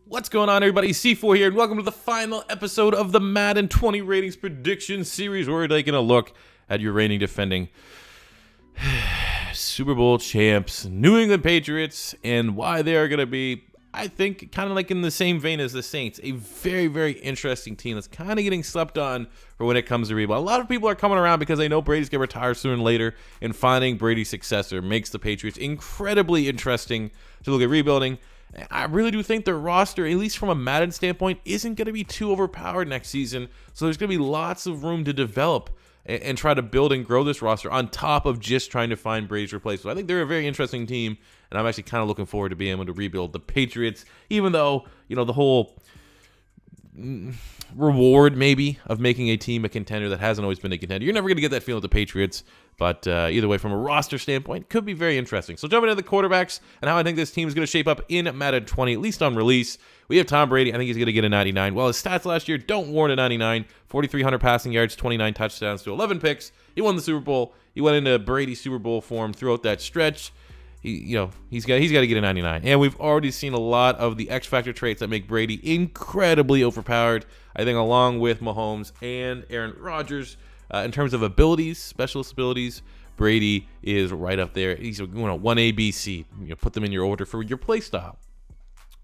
What's going on, everybody? C4 here, and welcome to the final episode of the Madden 20 Ratings Prediction Series, where we're taking a look at your reigning defending Super Bowl champs, New England Patriots, and why they are going to be, I think, kind of like in the same vein as the Saints, a very, very interesting team that's kind of getting slept on for when it comes to rebuild. A lot of people are coming around because they know Brady's going to retire sooner or later, and finding Brady's successor makes the Patriots incredibly interesting to look at rebuilding. I really do think their roster, at least from a Madden standpoint, isn't going to be too overpowered next season. So there's going to be lots of room to develop and try to build and grow this roster on top of just trying to find Brady's replacement. I think they're a very interesting team, and I'm actually kind of looking forward to being able to rebuild the Patriots, even though, you know, the whole reward maybe of making a team a contender that hasn't always been a contender. You're never going to get that feeling with the Patriots, but either way, from a roster standpoint, it could be very interesting. So jumping into the quarterbacks and how I think this team is going to shape up in Madden 20, at least on release. We have Tom Brady. I think he's going to get a 99. Well, his stats last year don't warrant a 99. 4,300 passing yards, 29 touchdowns to 11 picks. He won the Super Bowl. He went into Brady Super Bowl form throughout that stretch. He's got to get a 99. And we've already seen a lot of the X factor traits that make Brady incredibly overpowered. I think along with Mahomes and Aaron Rodgers, in terms of abilities, specialist abilities, Brady is right up there. He's 1A, B, C. Put them in your order for your play style.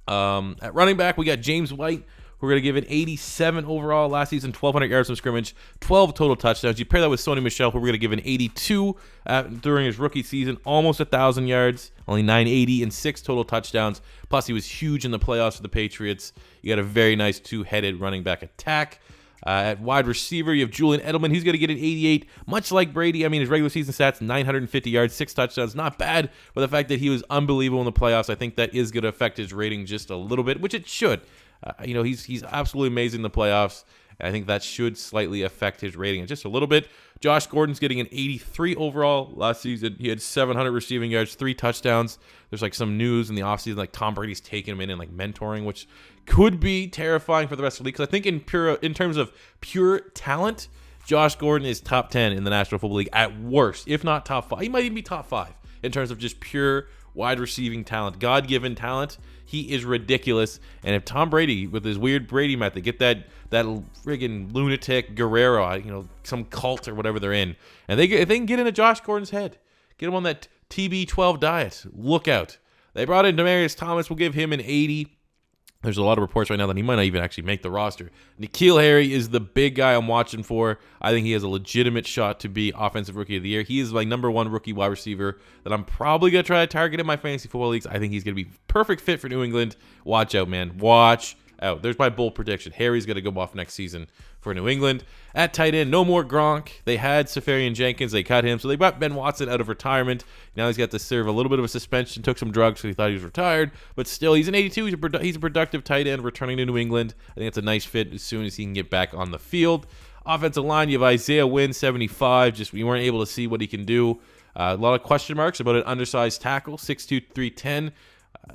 At running back, we got James White. We're going to give it 87 overall last season, 1,200 yards from scrimmage, 12 total touchdowns. You pair that with Sony Michel, who we're going to give an 82 during his rookie season, almost 1,000 yards, only 980 and 6 total touchdowns. Plus, he was huge in the playoffs for the Patriots. You got a very nice two-headed running back attack. At wide receiver, you have Julian Edelman. He's going to get an 88, much like Brady. I mean, his regular season stats, 950 yards, 6 touchdowns. Not bad, but the fact that he was unbelievable in the playoffs, I think that is going to affect his rating just a little bit, which it should. He's absolutely amazing in the playoffs. I think that should slightly affect his rating just a little bit. Josh Gordon's getting an 83 overall. Last season, he had 700 receiving yards, 3 touchdowns. There's like some news in the offseason, like Tom Brady's taking him in and like mentoring, which could be terrifying for the rest of the league. Because I think in terms of pure talent, Josh Gordon is top 10 in the National Football League at worst, if not top 5. He might even be top 5 in terms of just pure wide receiving talent, God-given talent. He is ridiculous. And if Tom Brady, with his weird Brady method, get that friggin' lunatic Guerrero, some cult or whatever they're in, and if they can get into Josh Gordon's head, get him on that TB12 diet, look out. They brought in Demaryius Thomas. We'll give him an 80. There's a lot of reports right now that he might not even actually make the roster. N'Keal Harry is the big guy I'm watching for. I think he has a legitimate shot to be Offensive Rookie of the Year. He is my number 1 rookie wide receiver that I'm probably going to try to target in my fantasy football leagues. I think he's going to be perfect fit for New England. Watch out, man. Watch out. There's my bold prediction. Harry's going to go off next season for New England. At tight end, no more Gronk. They had Safarian Jenkins. They cut him. So they brought Ben Watson out of retirement. Now he's got to serve a little bit of a suspension. Took some drugs, so he thought he was retired. But still, he's an 82. He's a productive tight end returning to New England. I think it's a nice fit as soon as he can get back on the field. Offensive line, you have Isaiah Wynn, 75. Just we weren't able to see what he can do. A lot of question marks about an undersized tackle, 6'2", 310.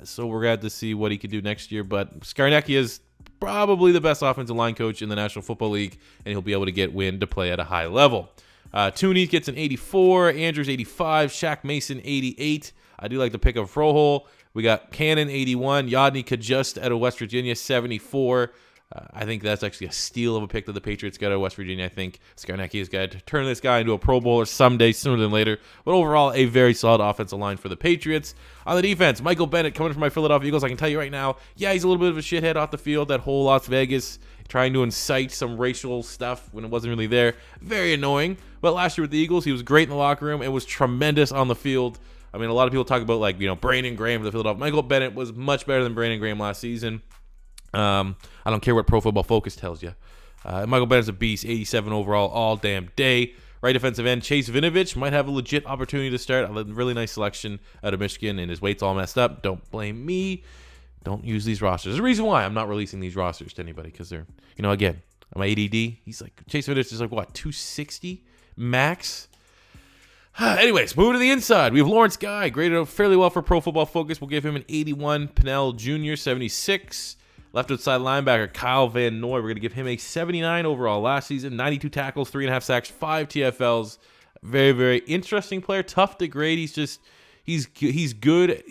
So we're going to have to see what he can do next year. But Skarnecki is probably the best offensive line coach in the National Football League, and he'll be able to get Wynn to play at a high level. Tooney gets an 84, Andrews 85, Shaq Mason 88. I do like the pick of Frohol. We got Cannon 81, Yodny Kajust out of West Virginia 74. I think that's actually a steal of a pick that the Patriots got out of West Virginia. I think Skarnecki has got to turn this guy into a Pro Bowler someday, sooner than later. But overall, a very solid offensive line for the Patriots. On the defense, Michael Bennett coming from my Philadelphia Eagles. I can tell you right now, yeah, he's a little bit of a shithead off the field. That whole Las Vegas trying to incite some racial stuff when it wasn't really there. Very annoying. But last year with the Eagles, he was great in the locker room and was tremendous on the field. I mean, a lot of people talk about Brandon Graham for the Philadelphia. Michael Bennett was much better than Brandon Graham last season. I don't care what Pro Football Focus tells you. Michael Bennett's a beast, 87 overall, all damn day. Right defensive end, Chase Winovich might have a legit opportunity to start. A really nice selection out of Michigan, and his weight's all messed up. Don't blame me. Don't use these rosters. There's a reason why I'm not releasing these rosters to anybody, because they're, again, my ADD. He's like, Chase Winovich is like, what, 260 max? Anyways, moving to the inside. We have Lawrence Guy, graded out fairly well for Pro Football Focus. We'll give him an 81. Pennell Jr., 76. Left outside linebacker Kyle Van Noy. We're going to give him a 79 overall last season. 92 tackles, 3.5 sacks, 5 TFLs. Very, very interesting player. Tough to grade. He's good.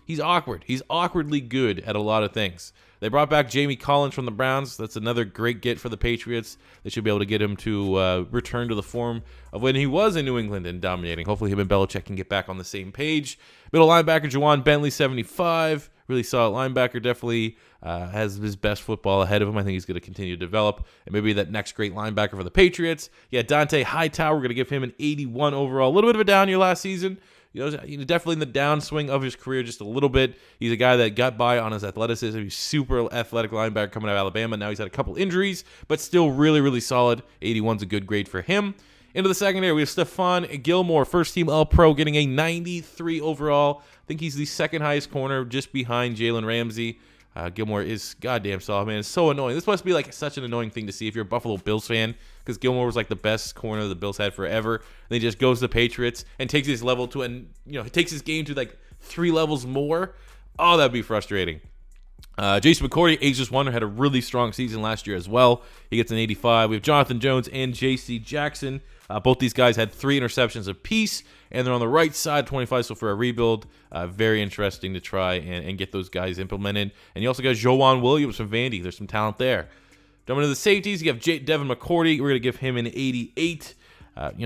he's awkward. He's awkwardly good at a lot of things. They brought back Jamie Collins from the Browns. That's another great get for the Patriots. They should be able to get him to return to the form of when he was in New England and dominating. Hopefully him and Belichick can get back on the same page. Middle linebacker, Juwan Bentley, 75. Really solid linebacker. Definitely has his best football ahead of him. I think he's going to continue to develop. And maybe that next great linebacker for the Patriots. Yeah, Dante Hightower. We're going to give him an 81 overall. A little bit of a down year last season. Definitely in the downswing of his career just a little bit. He's a guy that got by on his athleticism. He's super athletic linebacker coming out of Alabama. Now he's had a couple injuries, but still really, really solid. 81's a good grade for him. Into the secondary, we have Stephon Gilmore, first-team All-Pro, getting a 93 overall. I think he's the second highest corner, just behind Jalen Ramsey. Gilmore is goddamn solid, man. It's so annoying. This must be like such an annoying thing to see if you're a Buffalo Bills fan, because Gilmore was like the best corner the Bills had forever. And he just goes to the Patriots and takes his level to, and takes his game to like 3 levels more. Oh, that'd be frustrating. Jason McCourty, ageless wonder, had a really strong season last year as well. He gets an 85. We have Jonathan Jones and J.C. Jackson. Both these guys had 3 interceptions apiece, and they're on the right side, 25, so for a rebuild, very interesting to try and get those guys implemented. And you also got Joejuan Williams from Vandy. There's some talent there. Jumping to the safeties, you have Devin McCourty. We're going to give him an 88.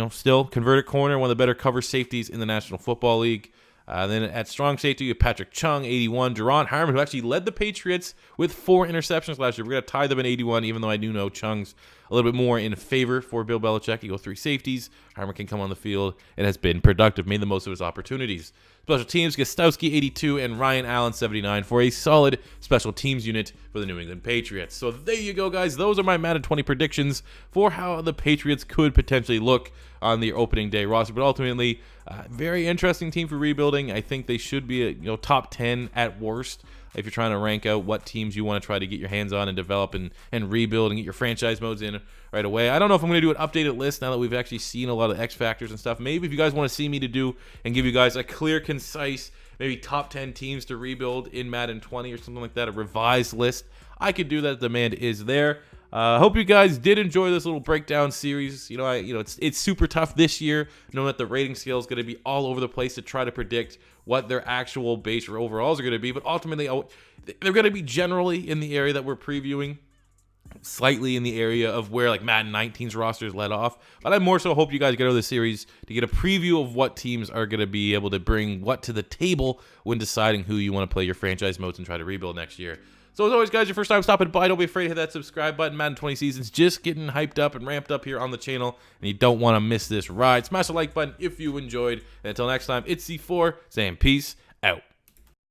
Still converted corner, one of the better cover safeties in the National Football League. Then at strong safety, you have Patrick Chung, 81. Jerron Harmon, who actually led the Patriots with 4 interceptions last year. We're going to tie them at 81, even though I do know Chung's a little bit more in favor for Bill Belichick. You go 3 safeties. Harmon can come on the field and has been productive, made the most of his opportunities. Special teams, Gostowski, 82, and Ryan Allen, 79, for a solid special teams unit for the New England Patriots. So there you go, guys. Those are my Madden 20 predictions for how the Patriots could potentially look on the opening day roster. But ultimately, very interesting team for rebuilding. I think they should be a top 10 at worst if you're trying to rank out what teams you want to try to get your hands on and develop and rebuild and get your franchise modes in right away. I don't know if I'm going to do an updated list now that we've actually seen a lot of X factors and stuff. Maybe if you guys want to see me to do and give you guys a clear, concise, maybe top 10 teams to rebuild in Madden 20 or something like that, a revised list, I could do that. Demand is there. Hope you guys did enjoy this little breakdown series. It's super tough this year, knowing that the rating scale is going to be all over the place to try to predict what their actual base or overalls are going to be. But ultimately, they're going to be generally in the area that we're previewing, slightly in the area of where like Madden 19's rosters let off. But I more so hope you guys get out of this series to get a preview of what teams are going to be able to bring what to the table when deciding who you want to play your franchise modes and try to rebuild next year. So as always, guys, your first time stopping by, don't be afraid to hit that subscribe button. Madden 20 season's just getting hyped up and ramped up here on the channel, and you don't want to miss this ride. Smash the like button if you enjoyed. And until next time, it's C4 saying peace